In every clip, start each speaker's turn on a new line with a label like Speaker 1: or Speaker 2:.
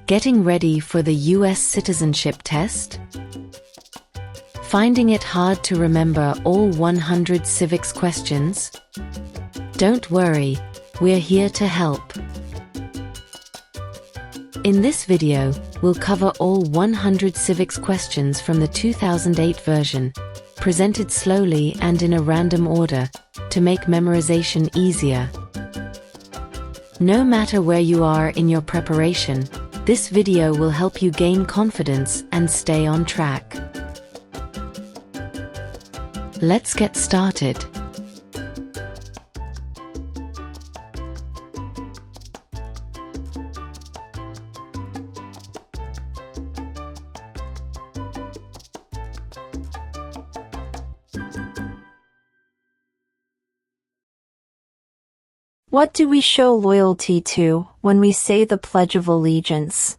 Speaker 1: Getting ready for the US Citizenship Test? Finding it hard to remember all 100 civics questions? Don't worry, we're here to help. In this video, we'll cover all 100 civics questions from the 2008 version, presented slowly and in a random order, to make memorization easier. No matter where you are in your preparation, this video will help you gain confidence and stay on track. Let's get started.
Speaker 2: What do we show loyalty to when we say the Pledge of Allegiance?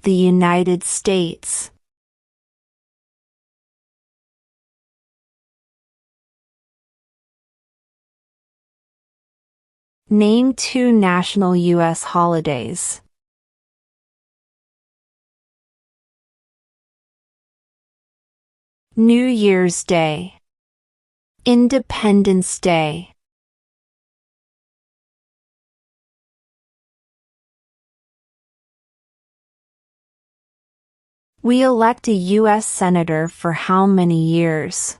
Speaker 2: The United States. Name 2 national U.S. holidays. New Year's Day, Independence Day. We elect a U.S. Senator for how many years?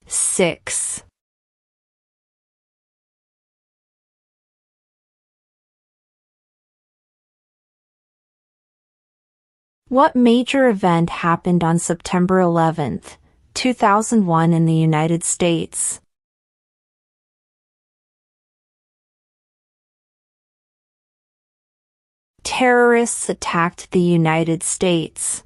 Speaker 2: Six. What major event happened on September 11, 2001 in the United States? Terrorists attacked the United States.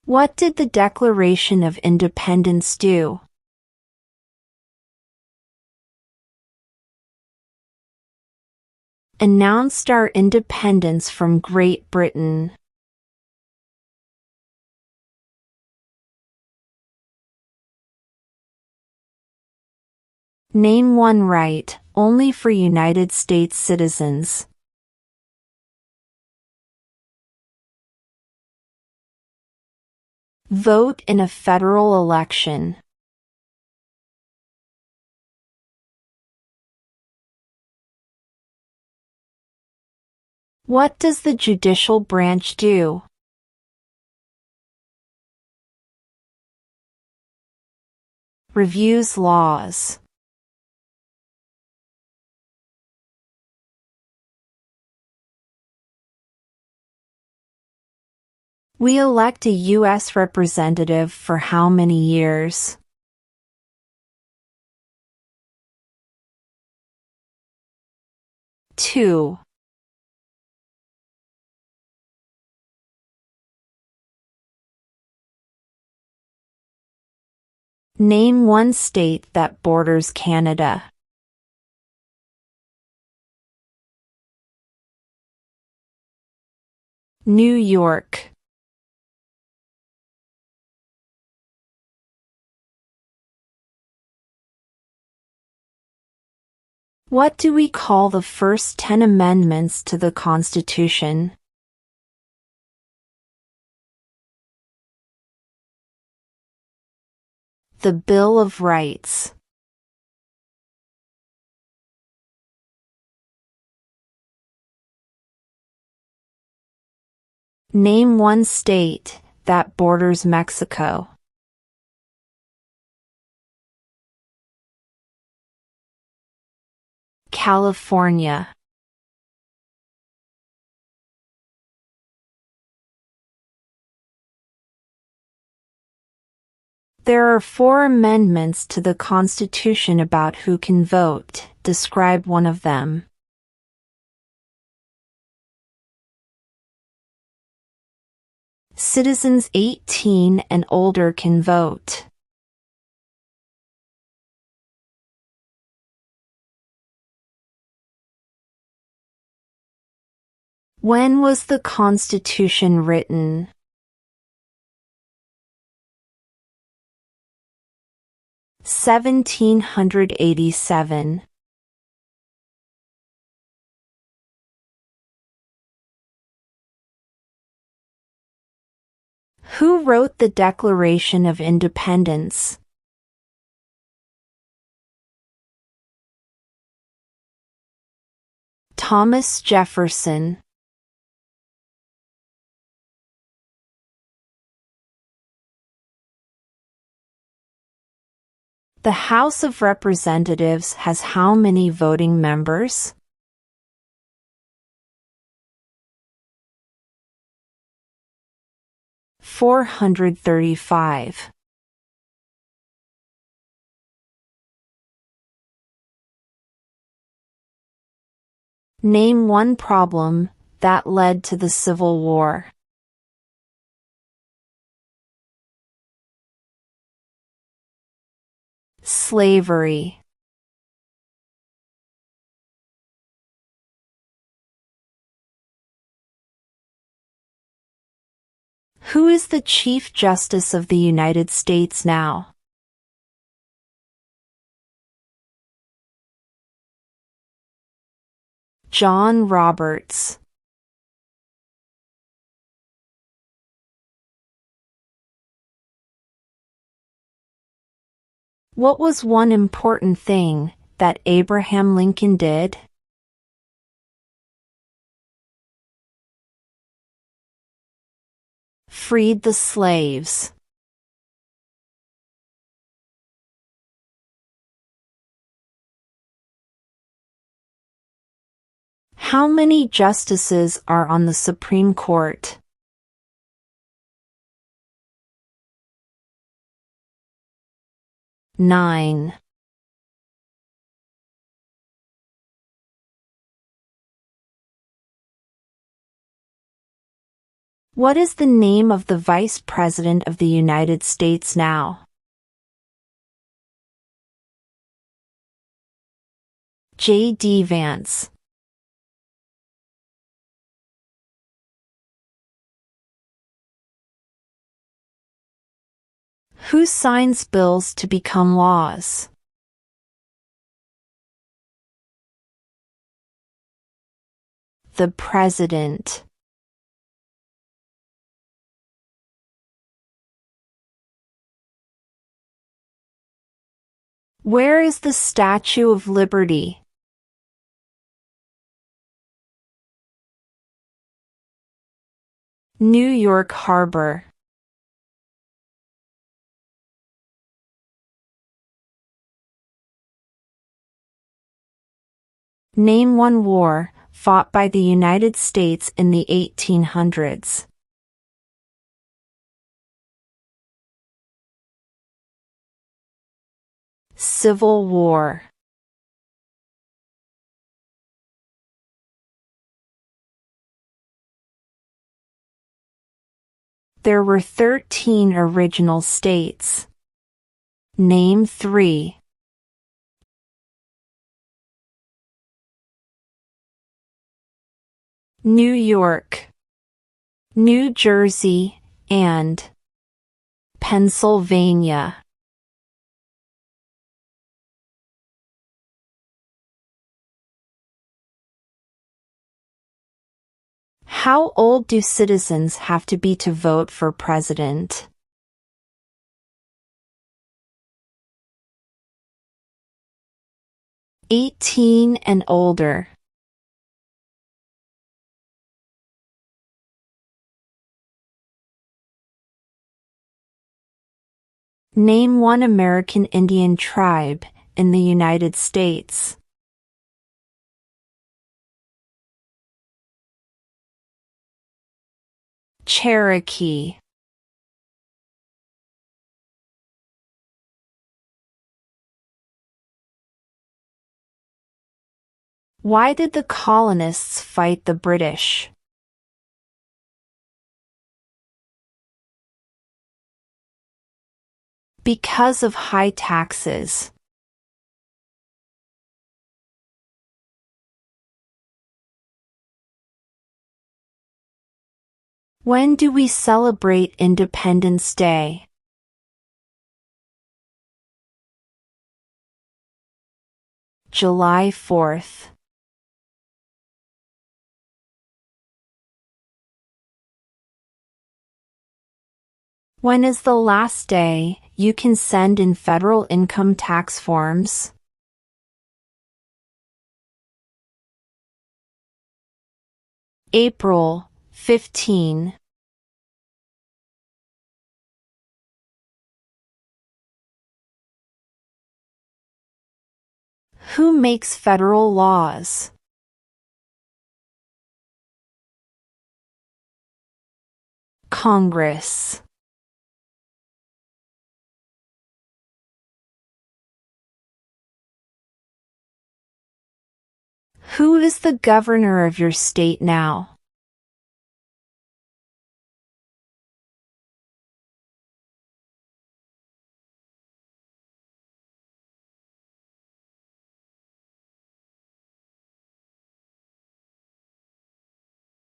Speaker 2: What did the Declaration of Independence do? Announced our independence from Great Britain. Name one right, only for United States citizens. Vote in a federal election. What does the judicial branch do? Reviews laws. We elect a U.S. representative for how many years? 2. Name one state that borders Canada. New York. What do we call the first 10 amendments to the Constitution? The Bill of Rights. Name one state that borders Mexico. California. There are 4 amendments to the Constitution about who can vote. Describe one of them. Citizens 18 and older can vote. When was the Constitution written? (1787). Who wrote the Declaration of Independence? Thomas Jefferson. The House of Representatives has how many voting members? 435. Name one problem that led to the Civil War. Slavery. Who is the Chief Justice of the United States now? John Roberts. What was one important thing that Abraham Lincoln did? Freed the slaves. How many justices are on the Supreme Court? 9. What is the name of the Vice President of the United States now? J.D. Vance. Who signs bills to become laws? The President. Where is the Statue of Liberty? New York Harbor. Name one war fought by the United States in the 1800s. Civil War. There were 13 original states. Name 3. New York, New Jersey, and Pennsylvania. How old do citizens have to be to vote for president? 18 and older. Name one American Indian tribe in the United States. Cherokee. Why did the colonists fight the British? Because of high taxes. When do we celebrate Independence Day? July 4th. When is the last day you can send in federal income tax forms? April 15. Who makes federal laws? Congress. Who is the governor of your state now?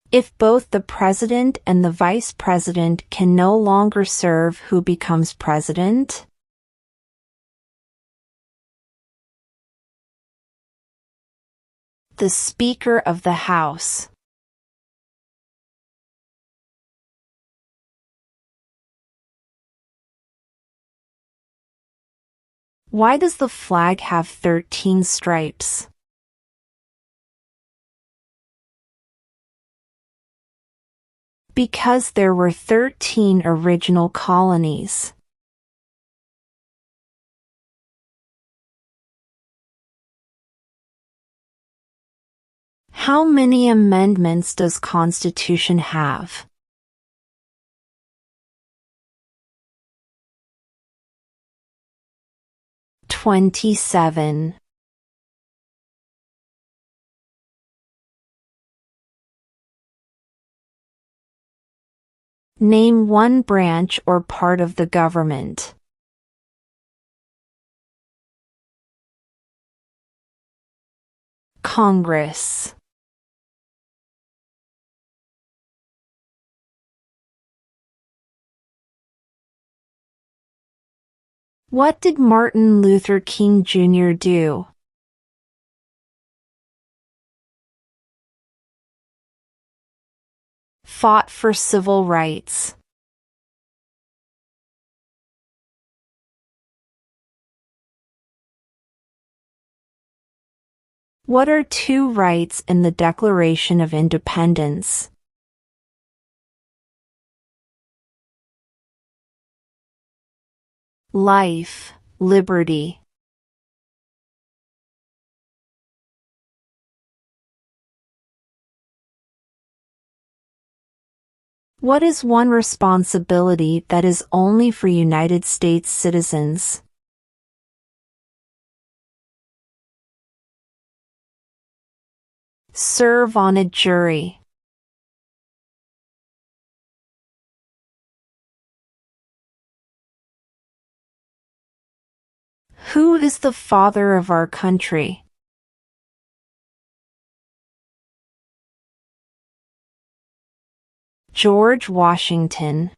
Speaker 2: If both the president and the vice president can no longer serve, who becomes president? The Speaker of the House. Why does the flag have 13 stripes? Because there were 13 original colonies. How many amendments does Constitution have? 27. Name one branch or part of the government. Congress. What did Martin Luther King Jr. do? Fought for civil rights. What are two rights in the Declaration of Independence? Life, liberty. What is one responsibility that is only for United States citizens? Serve on a jury. Who is the father of our country? George Washington.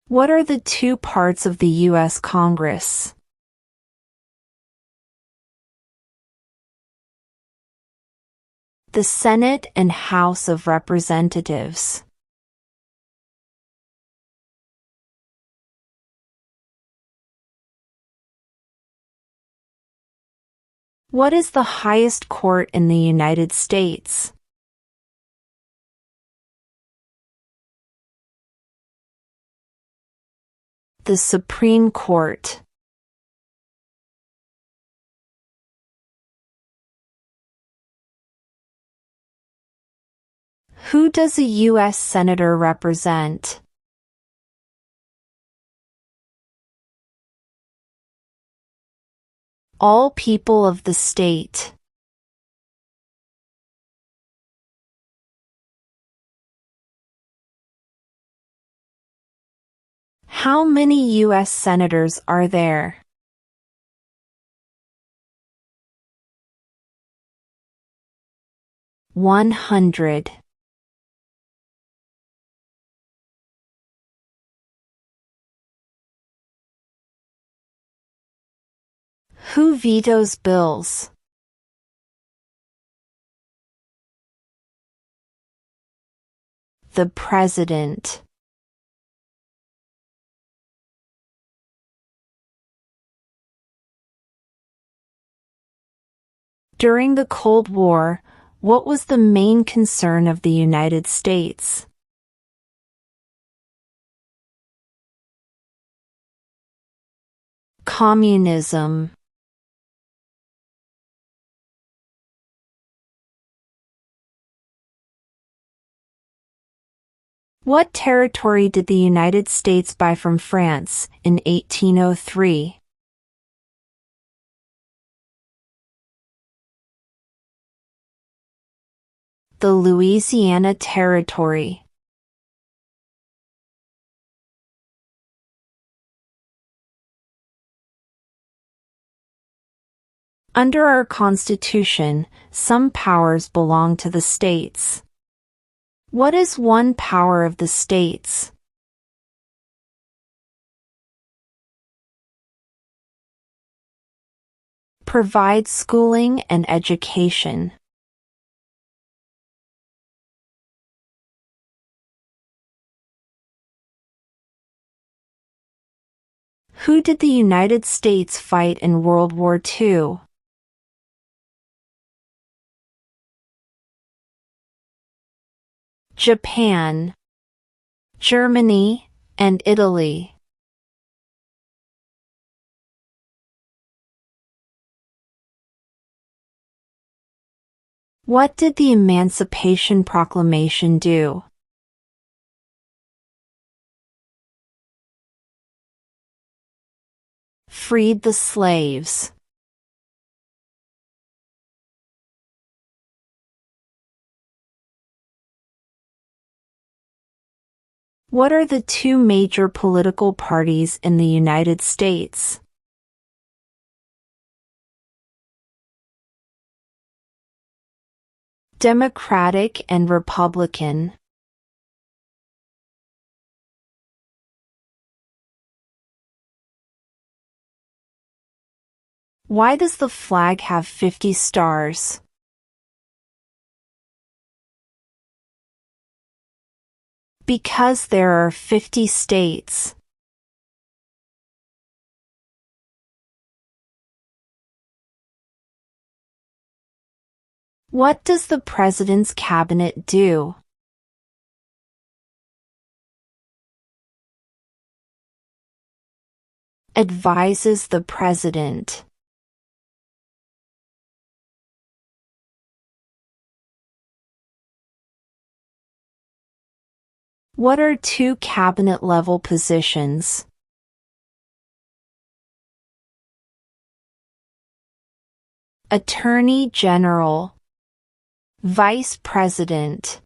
Speaker 2: What are the two parts of the U.S. Congress? The Senate and House of Representatives. What is the highest court in the United States? The Supreme Court. Who does a U.S. Senator represent? All people of the state. How many U.S. senators are there? 100. Who vetoes bills? The President. During the Cold War, what was the main concern of the United States? Communism. What territory did the United States buy from France in 1803? The Louisiana Territory. Under our Constitution, some powers belong to the states. What is one power of the states? Provide schooling and education. Who did the United States fight in World War II? Japan, Germany, and Italy. What did the Emancipation Proclamation do? Freed the slaves. What are the two major political parties in the United States? Democratic and Republican. Why does the flag have 50 stars? Because there are 50 states. What does the President's cabinet do? Advises the President. What are two cabinet-level positions? Attorney General. Vice President.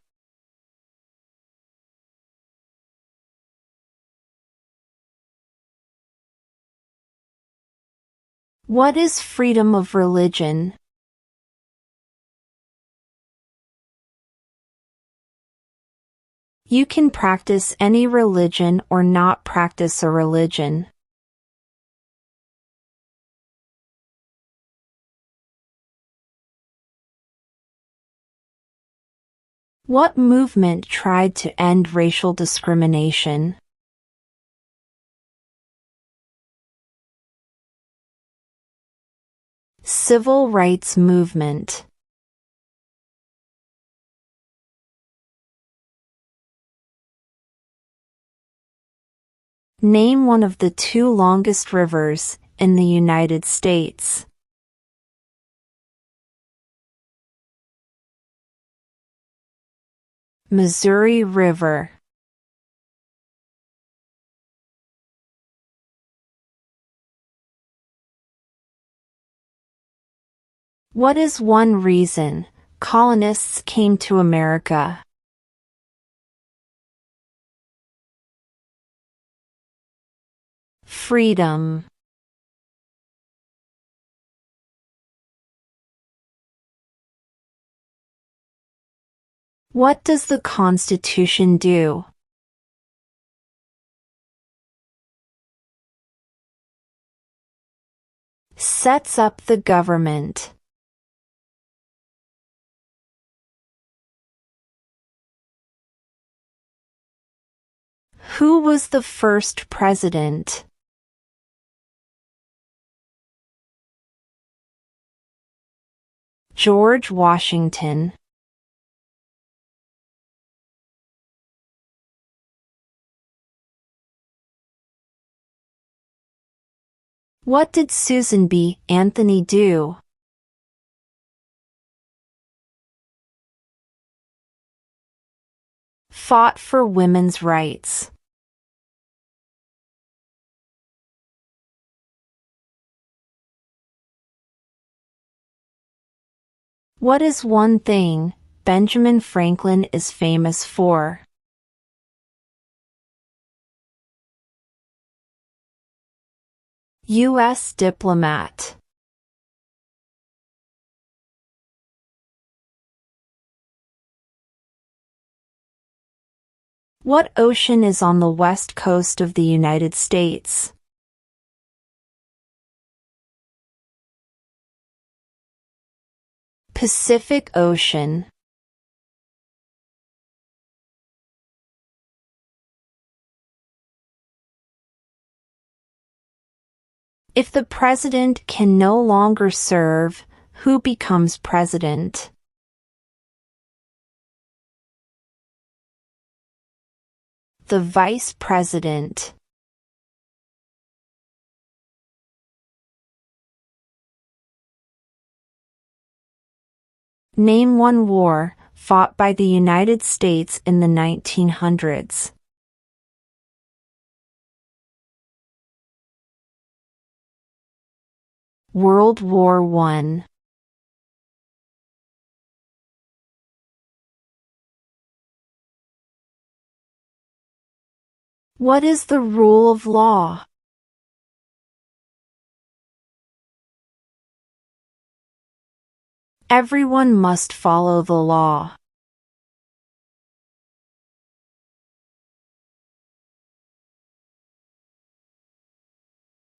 Speaker 2: What is freedom of religion? You can practice any religion or not practice a religion. What movement tried to end racial discrimination? Civil rights movement. Name one of the two longest rivers in the United States. Missouri River. What is one reason colonists came to America? Freedom. What does the Constitution do? Sets up the government. Who was the first president? George Washington. What did Susan B. Anthony do? Fought for women's rights. What is one thing Benjamin Franklin is famous for? U.S. diplomat. What ocean is on the west coast of the United States? Pacific Ocean. If the president can no longer serve, who becomes president? The vice president. Name one war fought by the United States in the 1900s. World War I. What is the rule of law? Everyone must follow the law.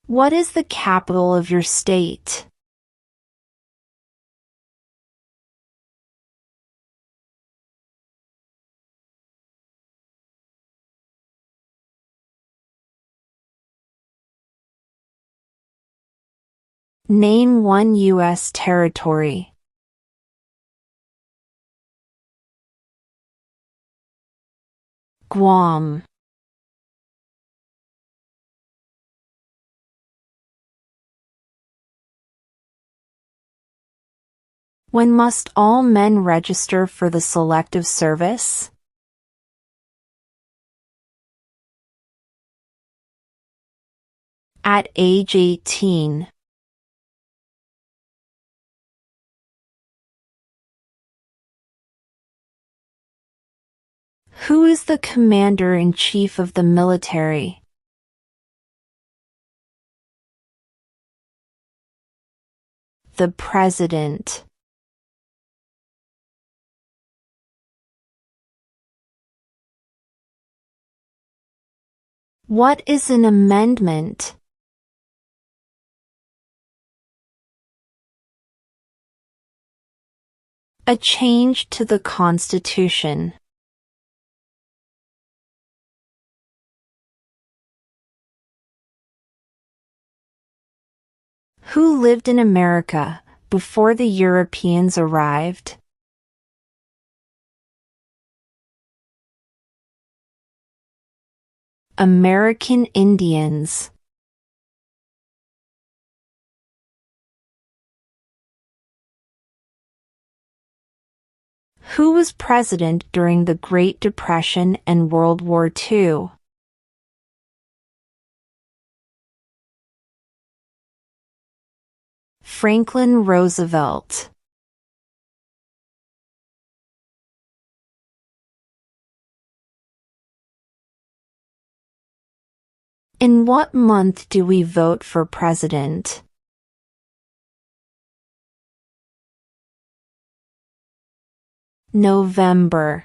Speaker 2: What is the capital of your state? Name one U.S. territory. Guam. When must all men register for the Selective Service? At age 18. Who is the Commander-in-Chief of the military? The President. What is an amendment? A change to the Constitution. Who lived in America before the Europeans arrived? American Indians. Who was president during the Great Depression and World War II? Franklin Roosevelt. In what month do we vote for president? November.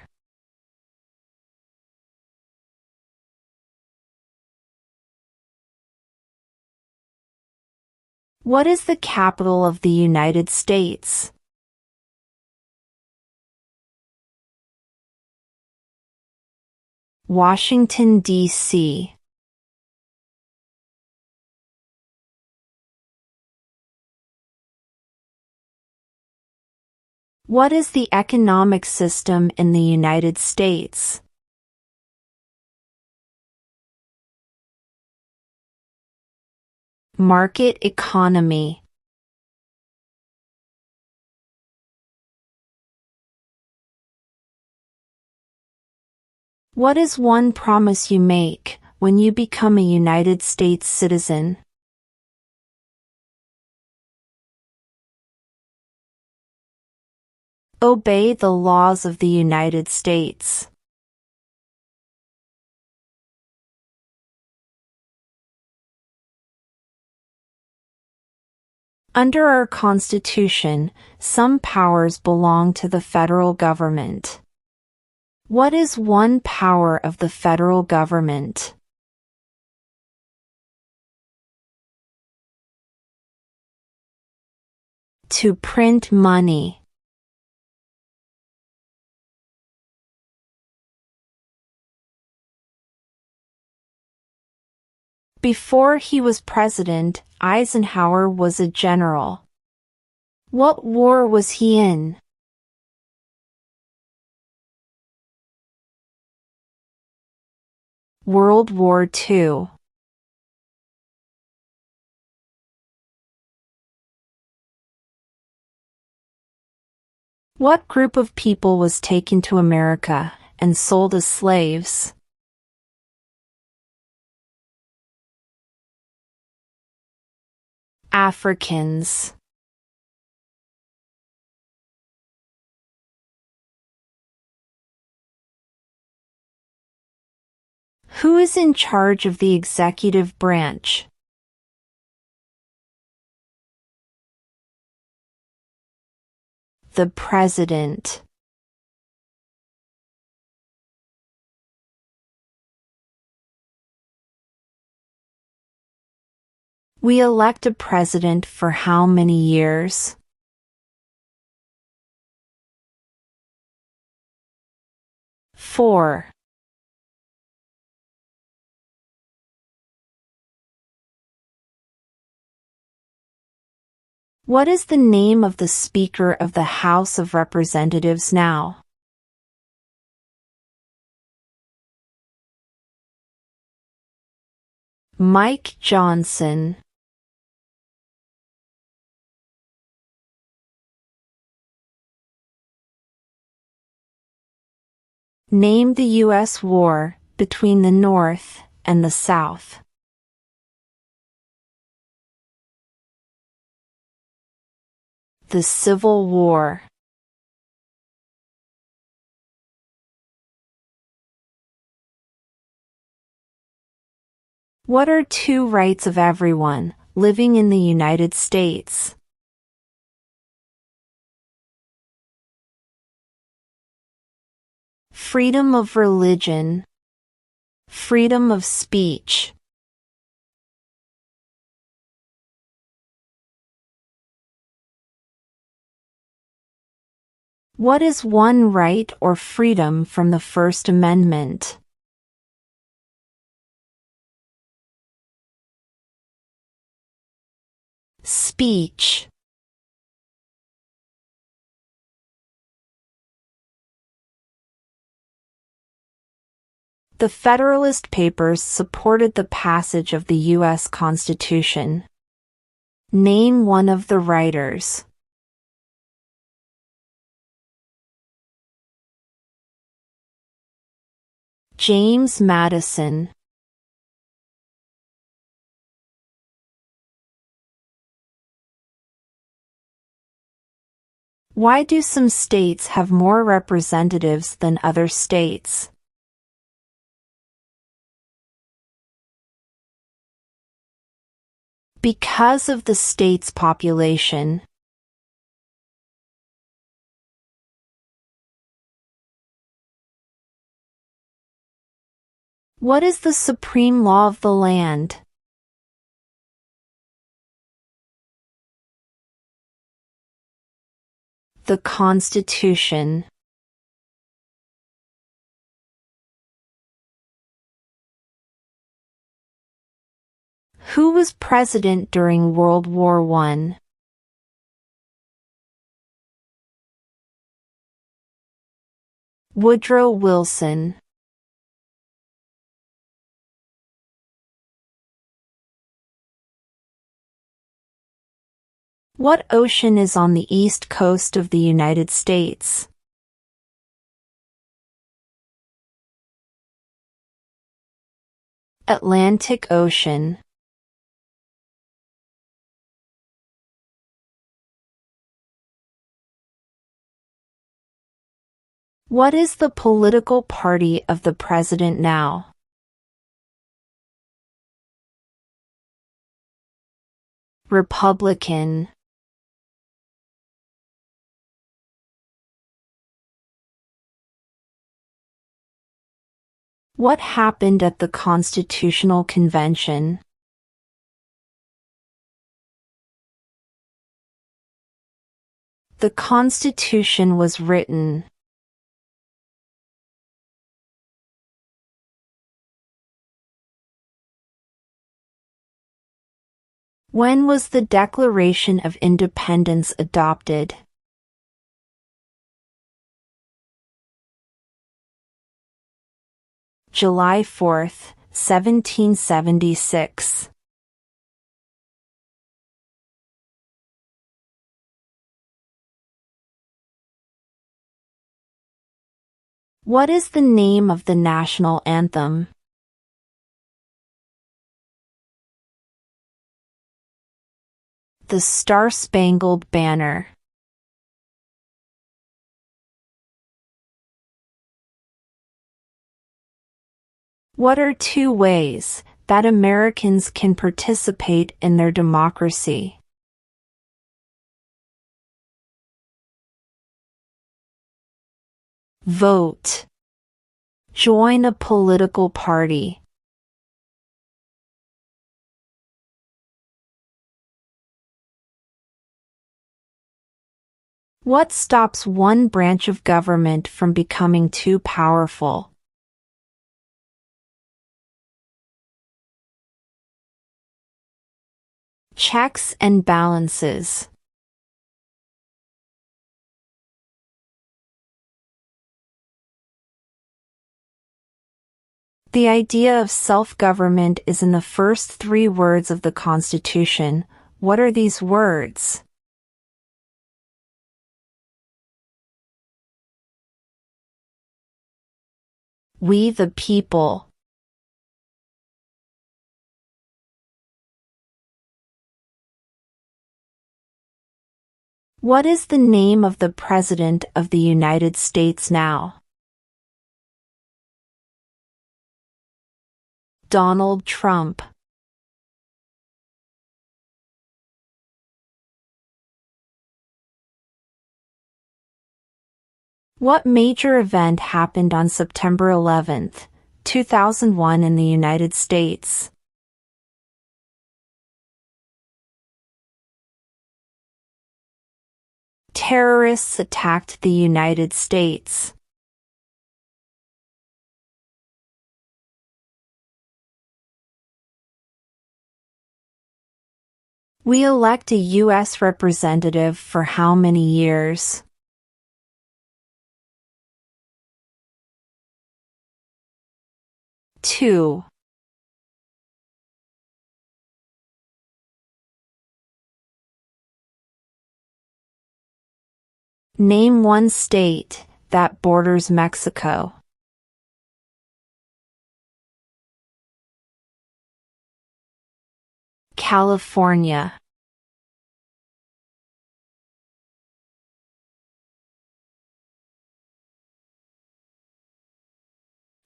Speaker 2: What is the capital of the United States? Washington, D.C. What is the economic system in the United States? Market economy. What is one promise you make when you become a United States citizen? Obey the laws of the United States. Under our Constitution, some powers belong to the federal government. What is one power of the federal government? To print money. Before he was president, Eisenhower was a general. What war was he in? World War II. What group of people was taken to America and sold as slaves? Africans. Who is in charge of the executive branch? The President. We elect a president for how many years? 4. What is the name of the Speaker of the House of Representatives now? Mike Johnson. Name the U.S. war between the North and the South. The Civil War. What are two rights of everyone living in the United States? Freedom of religion. Freedom of speech. What is one right or freedom from the First Amendment? Speech. The Federalist Papers supported the passage of the U.S. Constitution. Name one of the writers. James Madison. Why do some states have more representatives than other states? Because of the state's population. What is the supreme law of the land? The Constitution. Who was president during World War I? Woodrow Wilson. What ocean is on the east coast of the United States? Atlantic Ocean. What is the political party of the president now? Republican. What happened at the Constitutional Convention? The Constitution was written. When was the Declaration of Independence adopted? July 4, 1776. What is the name of the national anthem? The Star-Spangled Banner. What are 2 ways that Americans can participate in their democracy? Vote. Join a political party. What stops one branch of government from becoming too powerful? Checks and balances. The idea of self-government is in the first 3 words of the Constitution. What are these words? We the people. What is the name of the President of the United States now? Donald Trump. What major event happened on September 11, 2001 in the United States? Terrorists attacked the United States. We elect a U.S. representative for how many years? 2. Name one state that borders Mexico. California.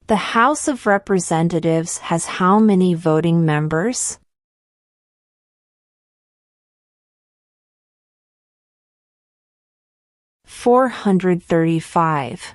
Speaker 2: The House of Representatives has how many voting members? 435.